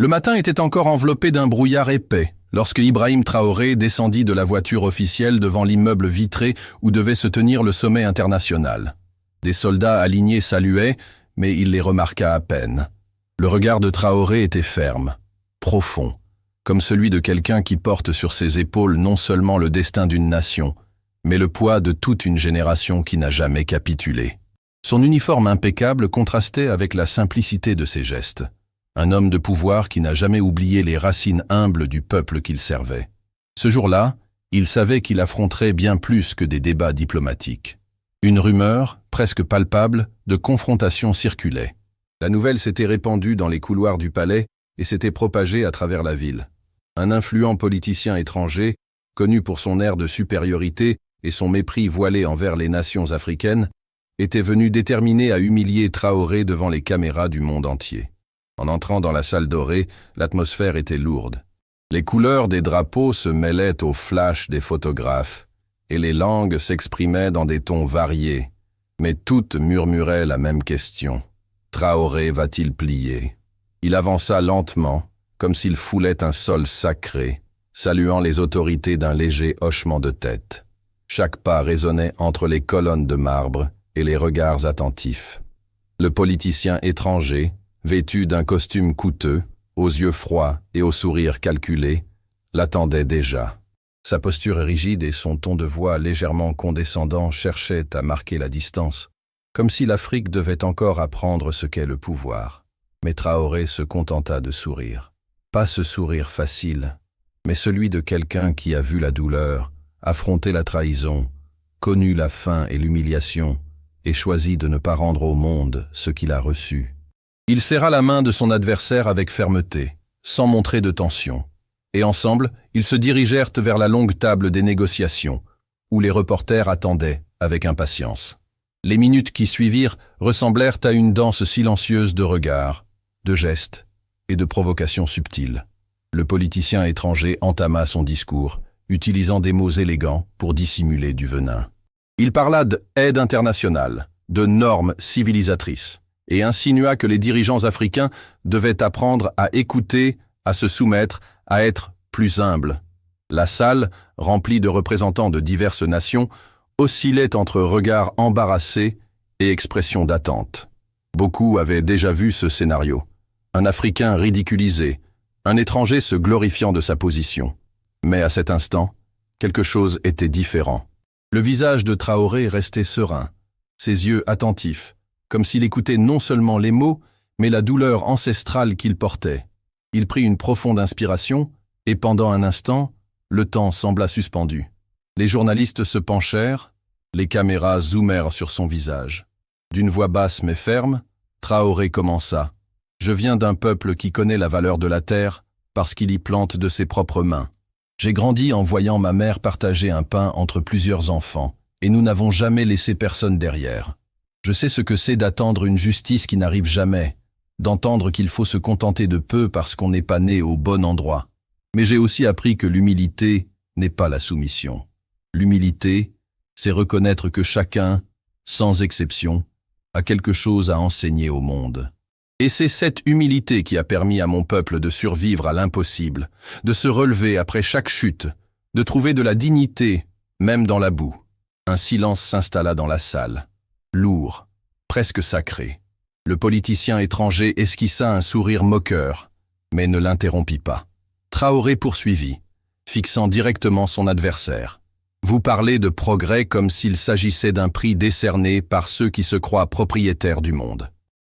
Le matin était encore enveloppé d'un brouillard épais, lorsque Ibrahim Traoré descendit de la voiture officielle devant l'immeuble vitré où devait se tenir le sommet international. Des soldats alignés saluaient, mais il les remarqua à peine. Le regard de Traoré était ferme, profond, comme celui de quelqu'un qui porte sur ses épaules non seulement le destin d'une nation, mais le poids de toute une génération qui n'a jamais capitulé. Son uniforme impeccable contrastait avec la simplicité de ses gestes. Un homme de pouvoir qui n'a jamais oublié les racines humbles du peuple qu'il servait. Ce jour-là, il savait qu'il affronterait bien plus que des débats diplomatiques. Une rumeur, presque palpable, de confrontation circulait. La nouvelle s'était répandue dans les couloirs du palais et s'était propagée à travers la ville. Un influent politicien étranger, connu pour son air de supériorité et son mépris voilé envers les nations africaines, était venu déterminé à humilier Traoré devant les caméras du monde entier. En entrant dans la salle dorée, l'atmosphère était lourde. Les couleurs des drapeaux se mêlaient aux flashs des photographes, et les langues s'exprimaient dans des tons variés, mais toutes murmuraient la même question. Traoré va-t-il plier? Il avança lentement, comme s'il foulait un sol sacré, saluant les autorités d'un léger hochement de tête. Chaque pas résonnait entre les colonnes de marbre et les regards attentifs. Le politicien étranger, vêtu d'un costume coûteux, aux yeux froids et au sourire calculé, l'attendait déjà. Sa posture rigide et son ton de voix légèrement condescendant cherchaient à marquer la distance, comme si l'Afrique devait encore apprendre ce qu'est le pouvoir. Mais Traoré se contenta de sourire. Pas ce sourire facile, mais celui de quelqu'un qui a vu la douleur, affronté la trahison, connu la faim et l'humiliation, et choisi de ne pas rendre au monde ce qu'il a reçu. Il serra la main de son adversaire avec fermeté, sans montrer de tension, et ensemble, ils se dirigèrent vers la longue table des négociations, où les reporters attendaient avec impatience. Les minutes qui suivirent ressemblèrent à une danse silencieuse de regards, de gestes et de provocations subtiles. Le politicien étranger entama son discours, utilisant des mots élégants pour dissimuler du venin. Il parla d'aide internationale, de normes civilisatrices, et insinua que les dirigeants africains devaient apprendre à écouter, à se soumettre, à être plus humbles. La salle, remplie de représentants de diverses nations, oscillait entre regards embarrassés et expressions d'attente. Beaucoup avaient déjà vu ce scénario. Un Africain ridiculisé, un étranger se glorifiant de sa position. Mais à cet instant, quelque chose était différent. Le visage de Traoré restait serein, ses yeux attentifs, comme s'il écoutait non seulement les mots, mais la douleur ancestrale qu'il portait. Il prit une profonde inspiration, et pendant un instant, le temps sembla suspendu. Les journalistes se penchèrent, les caméras zoomèrent sur son visage. D'une voix basse mais ferme, Traoré commença. « Je viens d'un peuple qui connaît la valeur de la terre parce qu'il y plante de ses propres mains. J'ai grandi en voyant ma mère partager un pain entre plusieurs enfants, et nous n'avons jamais laissé personne derrière. Je sais ce que c'est d'attendre une justice qui n'arrive jamais, d'entendre qu'il faut se contenter de peu parce qu'on n'est pas né au bon endroit. Mais j'ai aussi appris que l'humilité n'est pas la soumission. L'humilité, c'est reconnaître que chacun, sans exception, a quelque chose à enseigner au monde. Et c'est cette humilité qui a permis à mon peuple de survivre à l'impossible, de se relever après chaque chute, de trouver de la dignité, même dans la boue. » Un silence s'installa dans la salle, lourd, presque sacré. Le politicien étranger esquissa un sourire moqueur, mais ne l'interrompit pas. Traoré poursuivit, fixant directement son adversaire. « Vous parlez de progrès comme s'il s'agissait d'un prix décerné par ceux qui se croient propriétaires du monde.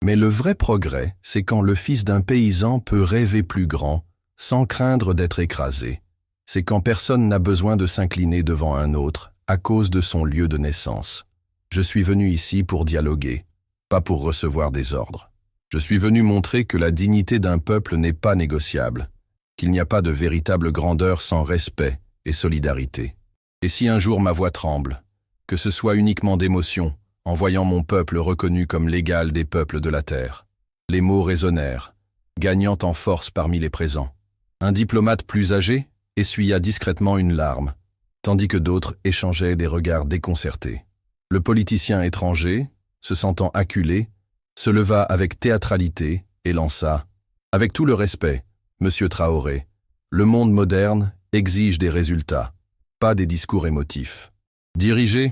Mais le vrai progrès, c'est quand le fils d'un paysan peut rêver plus grand, sans craindre d'être écrasé. C'est quand personne n'a besoin de s'incliner devant un autre, à cause de son lieu de naissance. Je suis venu ici pour dialoguer, pas pour recevoir des ordres. Je suis venu montrer que la dignité d'un peuple n'est pas négociable, qu'il n'y a pas de véritable grandeur sans respect et solidarité. Et si un jour ma voix tremble, que ce soit uniquement d'émotion, en voyant mon peuple reconnu comme l'égal des peuples de la terre. » Les mots résonnèrent, gagnant en force parmi les présents. Un diplomate plus âgé essuya discrètement une larme, tandis que d'autres échangeaient des regards déconcertés. Le politicien étranger, se sentant acculé, se leva avec théâtralité et lança « Avec tout le respect, Monsieur Traoré, le monde moderne exige des résultats, pas des discours émotifs. Diriger,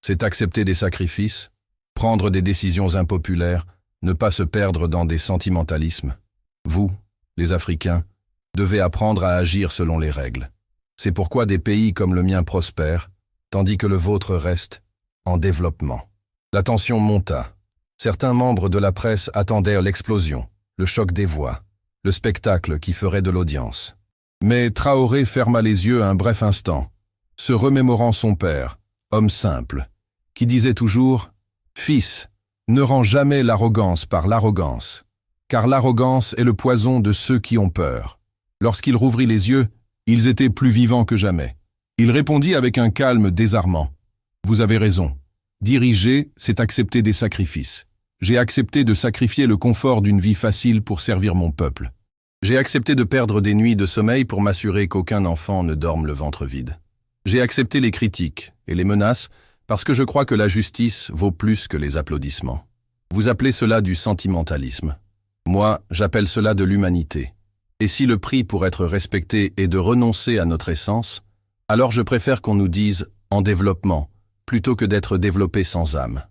c'est accepter des sacrifices, prendre des décisions impopulaires, ne pas se perdre dans des sentimentalismes. Vous, les Africains, devez apprendre à agir selon les règles. C'est pourquoi des pays comme le mien prospèrent, tandis que le vôtre reste en développement. La tension monta. Certains membres de la presse attendaient l'explosion, le choc des voix, le spectacle qui ferait de l'audience. Mais Traoré ferma les yeux un bref instant, se remémorant son père, homme simple, qui disait toujours « Fils, ne rends jamais l'arrogance par l'arrogance, car l'arrogance est le poison de ceux qui ont peur. » Lorsqu'il rouvrit les yeux, ils étaient plus vivants que jamais. Il répondit avec un calme désarmant. « Vous avez raison. Diriger, c'est accepter des sacrifices. J'ai accepté de sacrifier le confort d'une vie facile pour servir mon peuple. J'ai accepté de perdre des nuits de sommeil pour m'assurer qu'aucun enfant ne dorme le ventre vide. J'ai accepté les critiques et les menaces parce que je crois que la justice vaut plus que les applaudissements. Vous appelez cela du sentimentalisme. Moi, j'appelle cela de l'humanité. Et si le prix pour être respecté est de renoncer à notre essence, alors je préfère qu'on nous dise « en développement » plutôt que d'être développé sans âme. »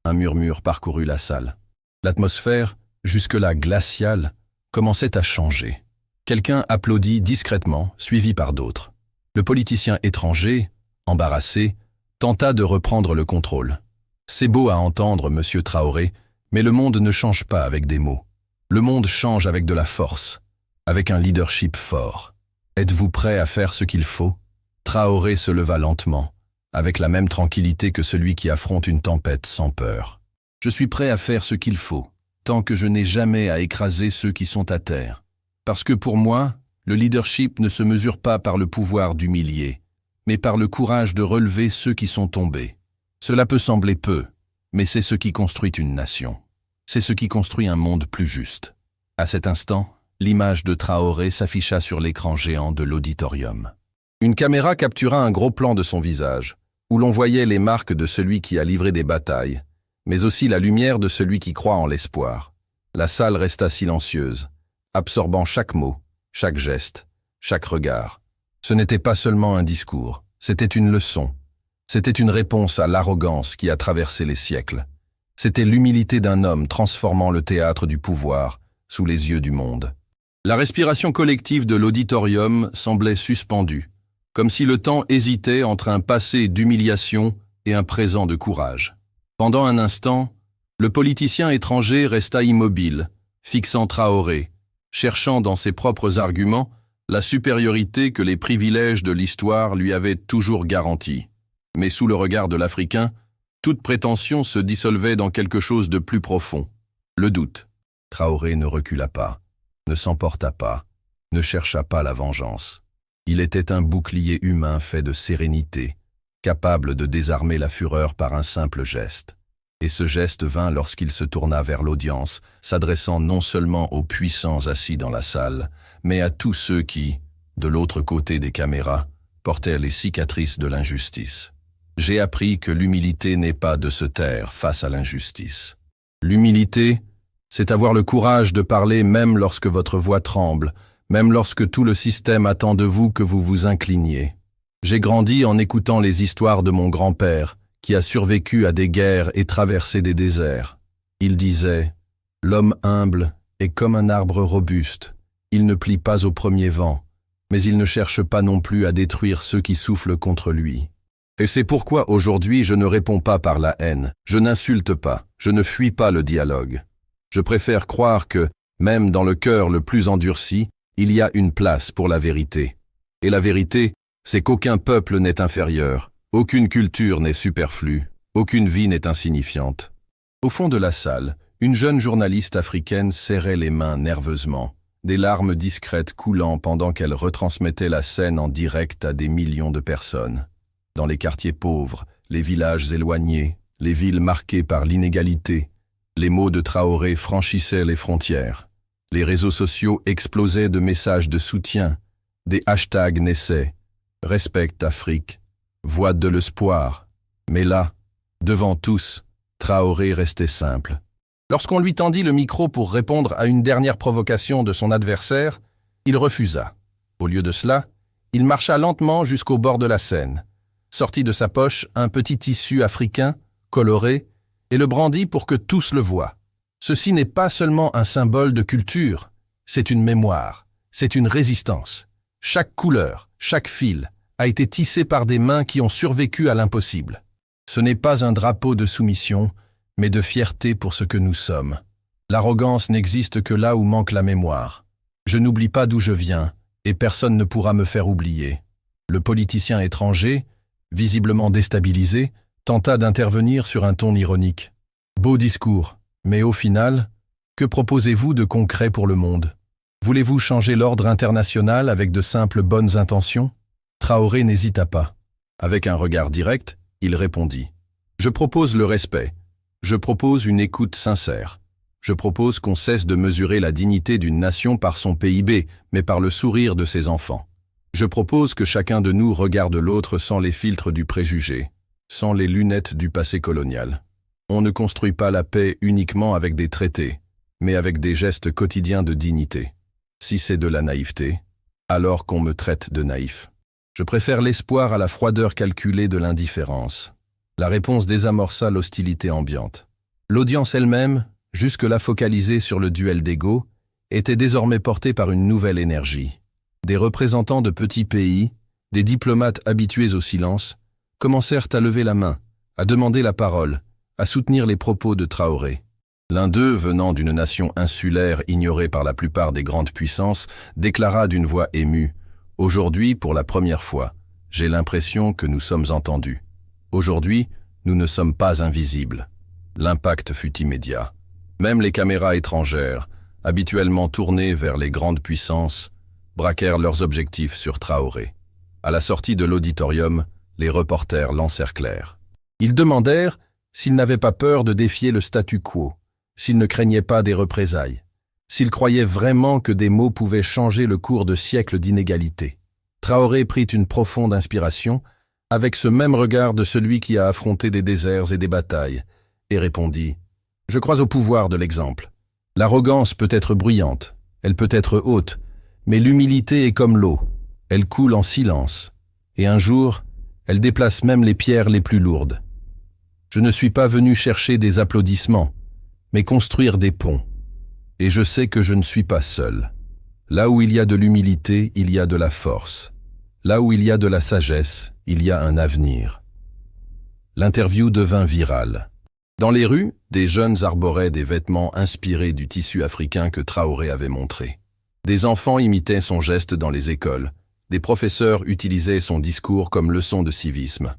Un murmure parcourut la salle. L'atmosphère, jusque-là glaciale, commençait à changer. Quelqu'un applaudit discrètement, suivi par d'autres. Le politicien étranger, embarrassé, tenta de reprendre le contrôle. C'est beau à entendre, monsieur Traoré, mais le monde ne change pas avec des mots. Le monde change avec de la force, avec un leadership fort. Êtes-vous prêt à faire ce qu'il faut? Traoré se leva lentement, avec la même tranquillité que celui qui affronte une tempête sans peur. Je suis prêt à faire ce qu'il faut, tant que je n'ai jamais à écraser ceux qui sont à terre. Parce que pour moi, le leadership ne se mesure pas par le pouvoir d'humilier, mais par le courage de relever ceux qui sont tombés. Cela peut sembler peu, mais c'est ce qui construit une nation. C'est ce qui construit un monde plus juste. À cet instant, l'image de Traoré s'afficha sur l'écran géant de l'auditorium. Une caméra captura un gros plan de son visage, où l'on voyait les marques de celui qui a livré des batailles, mais aussi la lumière de celui qui croit en l'espoir. La salle resta silencieuse, absorbant chaque mot, chaque geste, chaque regard. Ce n'était pas seulement un discours, c'était une leçon. C'était une réponse à l'arrogance qui a traversé les siècles. C'était l'humilité d'un homme transformant le théâtre du pouvoir sous les yeux du monde. La respiration collective de l'auditorium semblait suspendue, comme si le temps hésitait entre un passé d'humiliation et un présent de courage. Pendant un instant, le politicien étranger resta immobile, fixant Traoré, cherchant dans ses propres arguments la supériorité que les privilèges de l'histoire lui avaient toujours garantie. Mais sous le regard de l'Africain, toute prétention se dissolvait dans quelque chose de plus profond, le doute. Traoré ne recula pas, ne s'emporta pas, ne chercha pas la vengeance. Il était un bouclier humain fait de sérénité, capable de désarmer la fureur par un simple geste. Et ce geste vint lorsqu'il se tourna vers l'audience, s'adressant non seulement aux puissants assis dans la salle, mais à tous ceux qui, de l'autre côté des caméras, portèrent les cicatrices de l'injustice. J'ai appris que l'humilité n'est pas de se taire face à l'injustice. L'humilité, c'est avoir le courage de parler même lorsque votre voix tremble, même lorsque tout le système attend de vous que vous vous incliniez. J'ai grandi en écoutant les histoires de mon grand-père, qui a survécu à des guerres et traversé des déserts. Il disait « L'homme humble est comme un arbre robuste. Il ne plie pas au premier vent, mais il ne cherche pas non plus à détruire ceux qui soufflent contre lui. » Et c'est pourquoi aujourd'hui je ne réponds pas par la haine, je n'insulte pas, je ne fuis pas le dialogue. Je préfère croire que, même dans le cœur le plus endurci, il y a une place pour la vérité. Et la vérité, c'est qu'aucun peuple n'est inférieur, aucune culture n'est superflue, aucune vie n'est insignifiante. Au fond de la salle, une jeune journaliste africaine serrait les mains nerveusement, des larmes discrètes coulant pendant qu'elle retransmettait la scène en direct à des millions de personnes. Dans les quartiers pauvres, les villages éloignés, les villes marquées par l'inégalité, les mots de Traoré franchissaient les frontières. Les réseaux sociaux explosaient de messages de soutien, des hashtags naissaient, « Respecte Afrique »,« Voix de l'espoir ». Mais là, devant tous, Traoré restait simple. Lorsqu'on lui tendit le micro pour répondre à une dernière provocation de son adversaire, Il refusa. Au lieu de cela, il marcha lentement jusqu'au bord de la Seine, sortit de sa poche un petit tissu africain, coloré, et le brandit pour que tous le voient. Ceci n'est pas seulement un symbole de culture, c'est une mémoire, c'est une résistance. Chaque couleur, chaque fil a été tissé par des mains qui ont survécu à l'impossible. Ce n'est pas un drapeau de soumission, mais de fierté pour ce que nous sommes. L'arrogance n'existe que là où manque la mémoire. Je n'oublie pas d'où je viens, et personne ne pourra me faire oublier. Le politicien étranger, visiblement déstabilisé, tenta d'intervenir sur un ton ironique. Beau discours, mais au final, que proposez-vous de concret pour le monde? Voulez-vous changer l'ordre international avec de simples bonnes intentions? Traoré n'hésita pas. Avec un regard direct, il répondit. Je propose le respect. Je propose une écoute sincère. Je propose qu'on cesse de mesurer la dignité d'une nation par son PIB, mais par le sourire de ses enfants. Je propose que chacun de nous regarde l'autre sans les filtres du préjugé, sans les lunettes du passé colonial. On ne construit pas la paix uniquement avec des traités, mais avec des gestes quotidiens de dignité. Si c'est de la naïveté, alors qu'on me traite de naïf. Je préfère l'espoir à la froideur calculée de l'indifférence. La réponse désamorça l'hostilité ambiante. L'audience elle-même, jusque-là focalisée sur le duel d'ego, était désormais portée par une nouvelle énergie. Des représentants de petits pays, des diplomates habitués au silence, commencèrent à lever la main, à demander la parole, à soutenir les propos de Traoré. L'un d'eux, venant d'une nation insulaire ignorée par la plupart des grandes puissances, déclara d'une voix émue « Aujourd'hui, pour la première fois, j'ai l'impression que nous sommes entendus. Aujourd'hui, nous ne sommes pas invisibles. » L'impact fut immédiat. Même les caméras étrangères, habituellement tournées vers les grandes puissances, braquèrent leurs objectifs sur Traoré. À la sortie de l'auditorium, les reporters l'encerclèrent. Ils demandèrent s'il n'avait pas peur de défier le statu quo, s'il ne craignait pas des représailles, s'il croyait vraiment que des mots pouvaient changer le cours de siècles d'inégalité. Traoré prit une profonde inspiration, avec ce même regard de celui qui a affronté des déserts et des batailles, et répondit « Je crois au pouvoir de l'exemple. L'arrogance peut être bruyante, elle peut être haute, mais l'humilité est comme l'eau, elle coule en silence, et un jour, elle déplace même les pierres les plus lourdes. Je ne suis pas venu chercher des applaudissements, mais construire des ponts. Et je sais que je ne suis pas seul. Là où il y a de l'humilité, il y a de la force. Là où il y a de la sagesse, il y a un avenir. » L'interview devint virale. Dans les rues, des jeunes arboraient des vêtements inspirés du tissu africain que Traoré avait montré. Des enfants imitaient son geste dans les écoles. Des professeurs utilisaient son discours comme leçon de civisme.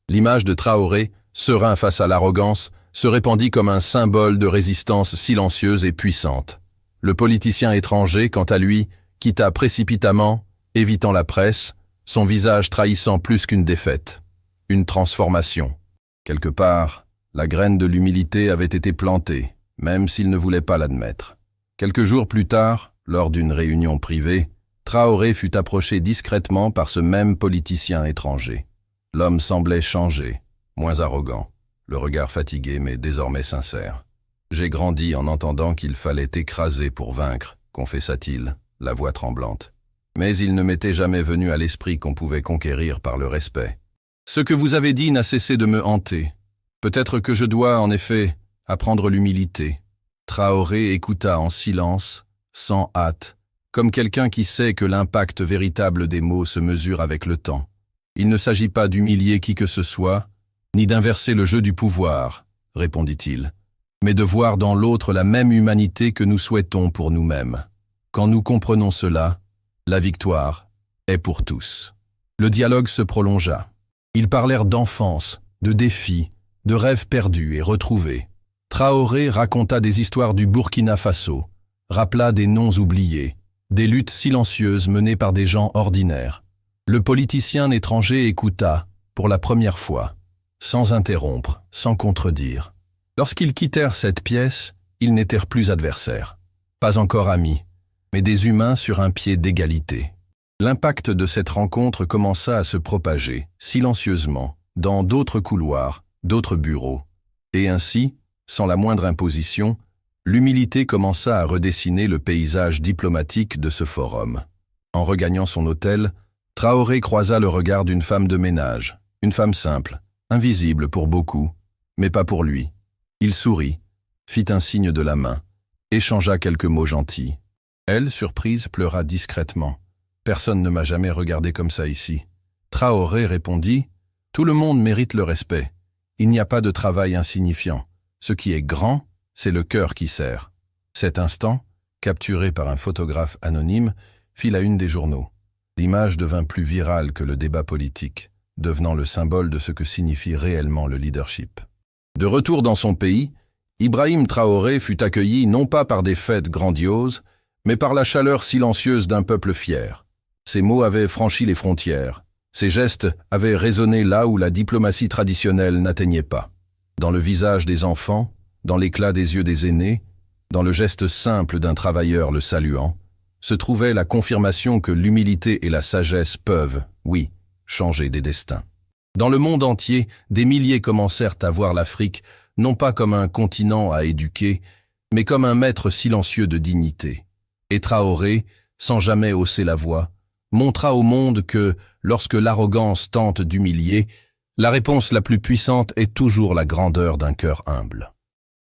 L'image de Traoré, serein face à l'arrogance, se répandit comme un symbole de résistance silencieuse et puissante. Le politicien étranger, quant à lui, quitta précipitamment, évitant la presse, son visage trahissant plus qu'une défaite. Une transformation. Quelque part, la graine de l'humilité avait été plantée, même s'il ne voulait pas l'admettre. Quelques jours plus tard, lors d'une réunion privée, Traoré fut approché discrètement par ce même politicien étranger. L'homme semblait changer, moins arrogant, le regard fatigué mais désormais sincère. « J'ai grandi en entendant qu'il fallait écraser pour vaincre », confessa-t-il, la voix tremblante. Mais il ne m'était jamais venu à l'esprit qu'on pouvait conquérir par le respect. Ce que vous avez dit n'a cessé de me hanter. Peut-être que je dois, en effet, apprendre l'humilité. Traoré écouta en silence, sans hâte, comme quelqu'un qui sait que l'impact véritable des mots se mesure avec le temps. Il ne s'agit pas d'humilier qui que ce soit, ni d'inverser le jeu du pouvoir, répondit-il, mais de voir dans l'autre la même humanité que nous souhaitons pour nous-mêmes. Quand nous comprenons cela, la victoire est pour tous. Le dialogue se prolongea. Ils parlèrent d'enfance, de défis, de rêves perdus et retrouvés. Traoré raconta des histoires du Burkina Faso, rappela des noms oubliés, des luttes silencieuses menées par des gens ordinaires. Le politicien étranger écouta, pour la première fois, sans interrompre, sans contredire. Lorsqu'ils quittèrent cette pièce, ils n'étaient plus adversaires, pas encore amis, mais des humains sur un pied d'égalité. L'impact de cette rencontre commença à se propager, silencieusement, dans d'autres couloirs, d'autres bureaux. Et ainsi, sans la moindre imposition, l'humilité commença à redessiner le paysage diplomatique de ce forum. En regagnant son hôtel, Traoré croisa le regard d'une femme de ménage, une femme simple, invisible pour beaucoup, mais pas pour lui. Il sourit, fit un signe de la main, échangea quelques mots gentils. Elle, surprise, pleura discrètement. « Personne ne m'a jamais regardé comme ça ici. » Traoré répondit « Tout le monde mérite le respect. Il n'y a pas de travail insignifiant. Ce qui est grand, c'est le cœur qui sert. » Cet instant, capturé par un photographe anonyme, fit la une des journaux. L'image devint plus virale que le débat politique, devenant le symbole de ce que signifie réellement le leadership. De retour dans son pays, Ibrahim Traoré fut accueilli non pas par des fêtes grandioses, mais par la chaleur silencieuse d'un peuple fier. Ses mots avaient franchi les frontières. Ses gestes avaient résonné là où la diplomatie traditionnelle n'atteignait pas. Dans le visage des enfants, dans l'éclat des yeux des aînés, dans le geste simple d'un travailleur le saluant, se trouvait la confirmation que l'humilité et la sagesse peuvent, oui, changer des destins. Dans le monde entier, des milliers commencèrent à voir l'Afrique non pas comme un continent à éduquer, mais comme un maître silencieux de dignité. Et Traoré, sans jamais hausser la voix, montra au monde que, lorsque l'arrogance tente d'humilier, la réponse la plus puissante est toujours la grandeur d'un cœur humble.